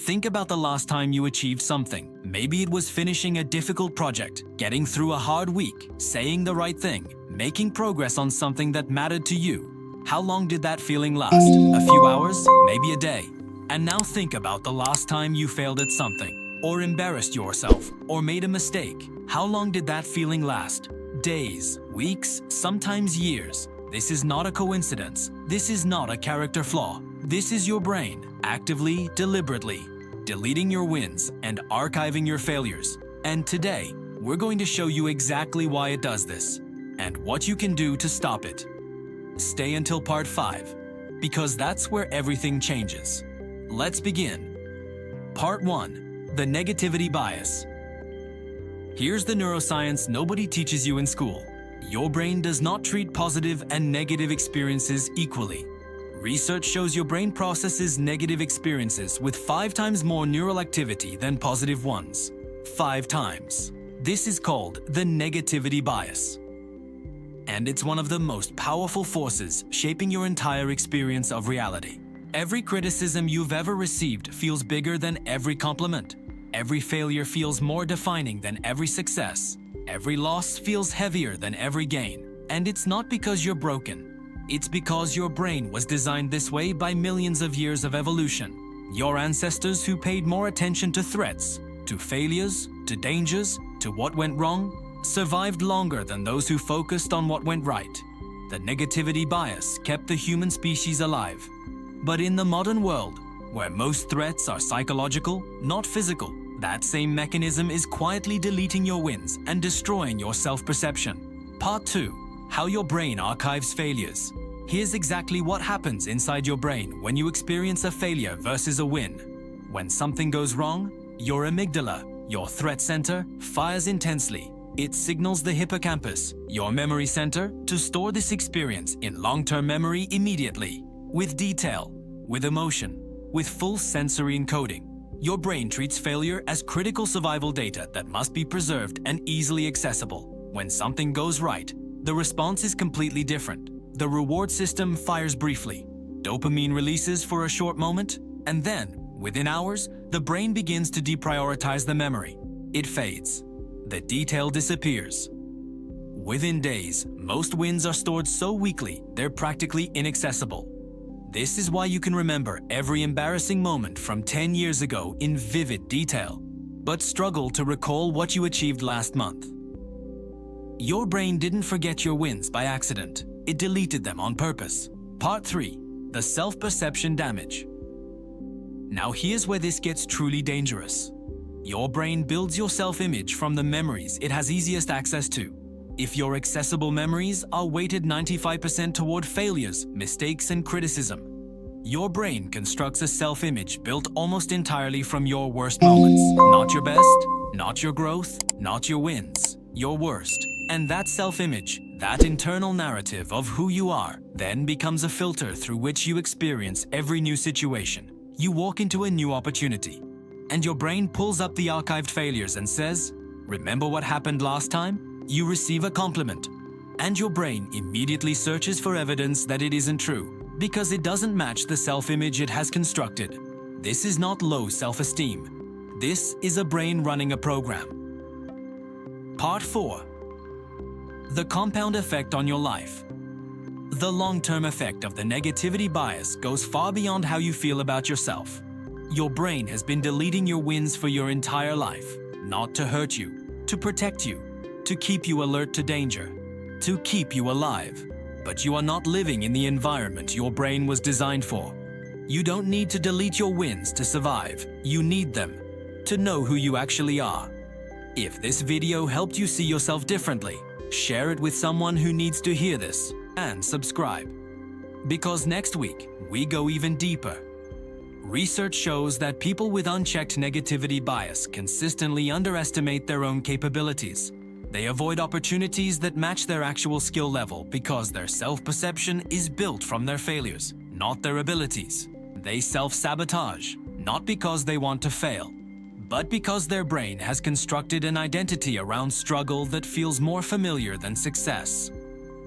Think about the last time you achieved something. Maybe it was finishing a difficult project, getting through a hard week, saying the right thing, making progress on something that mattered to you. How long did that feeling last? A few hours? Maybe a day? And now think about the last time you failed at something, or embarrassed yourself, or made a mistake. How long did that feeling last? Days, weeks, sometimes years. This is not a coincidence. This is not a character flaw. This is your brain, actively, deliberately, deleting your wins and archiving your failures. And today, we're going to show you exactly why it does this, and what you can do to stop it. Stay until part 5, because that's where everything changes. Let's begin. Part 1, the negativity bias. Here's the neuroscience nobody teaches you in school. Your brain does not treat positive and negative experiences equally. Research shows your brain processes negative experiences with 5 times more neural activity than positive ones. 5 times. This is called the negativity bias. And it's one of the most powerful forces shaping your entire experience of reality. Every criticism you've ever received feels bigger than every compliment. Every failure feels more defining than every success. Every loss feels heavier than every gain. And it's not because you're broken. It's because your brain was designed this way by millions of years of evolution. Your ancestors who paid more attention to threats, to failures, to dangers, to what went wrong, survived longer than those who focused on what went right. The negativity bias kept the human species alive. But in the modern world, where most threats are psychological, not physical, that same mechanism is quietly deleting your wins and destroying your self-perception. Part 2. How your brain archives failures. Here's exactly what happens inside your brain when you experience a failure versus a win. When something goes wrong, your amygdala, your threat center, fires intensely. It signals the hippocampus, your memory center, to store this experience in long-term memory immediately. With detail, with emotion, with full sensory encoding. Your brain treats failure as critical survival data that must be preserved and easily accessible. When something goes right, the response is completely different. The reward system fires briefly. Dopamine releases for a short moment, and then, within hours, the brain begins to deprioritize the memory. It fades. The detail disappears. Within days, most wins are stored so weakly, they're practically inaccessible. This is why you can remember every embarrassing moment from 10 years ago in vivid detail, but struggle to recall what you achieved last month. Your brain didn't forget your wins by accident. It deleted them on purpose. Part 3. The self-perception damage. Now here's where this gets truly dangerous. Your brain builds your self-image from the memories it has easiest access to. If your accessible memories are weighted 95% toward failures, mistakes, and criticism, your brain constructs a self-image built almost entirely from your worst moments. Not your best, not your growth, not your wins, your worst. And that self-image, that internal narrative of who you are, then becomes a filter through which you experience every new situation. You walk into a new opportunity, and your brain pulls up the archived failures and says, "Remember what happened last time?" You receive a compliment, and your brain immediately searches for evidence that it isn't true, because it doesn't match the self-image it has constructed. This is not low self-esteem. This is a brain running a program. Part 4. The compound effect on your life. The long-term effect of the negativity bias goes far beyond how you feel about yourself. Your brain has been deleting your wins for your entire life, not to hurt you, to protect you, to keep you alert to danger, to keep you alive. But you are not living in the environment your brain was designed for. You don't need to delete your wins to survive. You need them to know who you actually are. If this video helped you see yourself differently, share it with someone who needs to hear this, and subscribe. Because next week, we go even deeper. Research shows that people with unchecked negativity bias consistently underestimate their own capabilities. They avoid opportunities that match their actual skill level because their self-perception is built from their failures, not their abilities. They self-sabotage, not because they want to fail, but because their brain has constructed an identity around struggle that feels more familiar than success.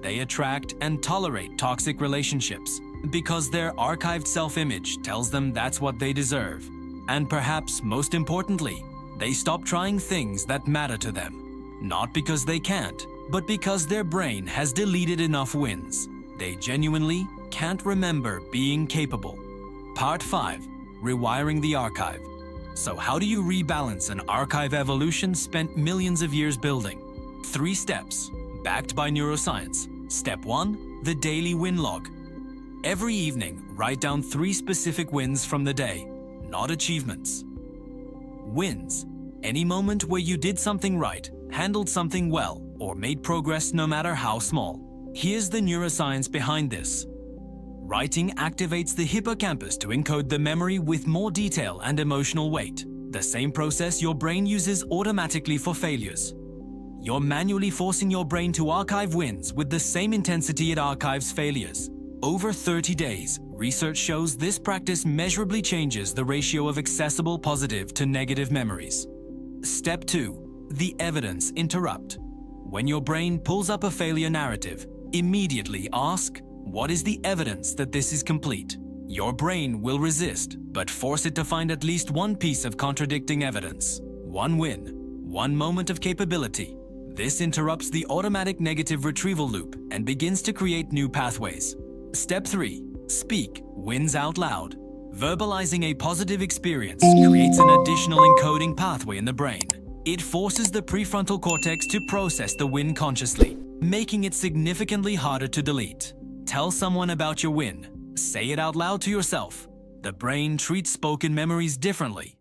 They attract and tolerate toxic relationships because their archived self-image tells them that's what they deserve. And perhaps most importantly, they stop trying things that matter to them. Not because they can't, but because their brain has deleted enough wins. They genuinely can't remember being capable. Part 5. Rewiring the archive. So how do you rebalance an archive evolution spent millions of years building? 3 steps, backed by neuroscience. Step 1. The daily win log. Every evening, write down 3 specific wins from the day, not achievements. Wins. Any moment where you did something right, handled something well, or made progress no matter how small. Here's the neuroscience behind this. Writing activates the hippocampus to encode the memory with more detail and emotional weight. The same process your brain uses automatically for failures. You're manually forcing your brain to archive wins with the same intensity it archives failures. Over 30 days, research shows this practice measurably changes the ratio of accessible positive to negative memories. Step 2. The evidence interrupt. When your brain pulls up a failure narrative, immediately ask, what is the evidence that this is complete? Your brain will resist, but force it to find at least one piece of contradicting evidence. One win, one moment of capability. This interrupts the automatic negative retrieval loop and begins to create new pathways. Step 3. Speak wins out loud. Verbalizing a positive experience creates an additional encoding pathway in the brain. It forces the prefrontal cortex to process the win consciously, making it significantly harder to delete. Tell someone about your win. Say it out loud to yourself. The brain treats spoken memories differently.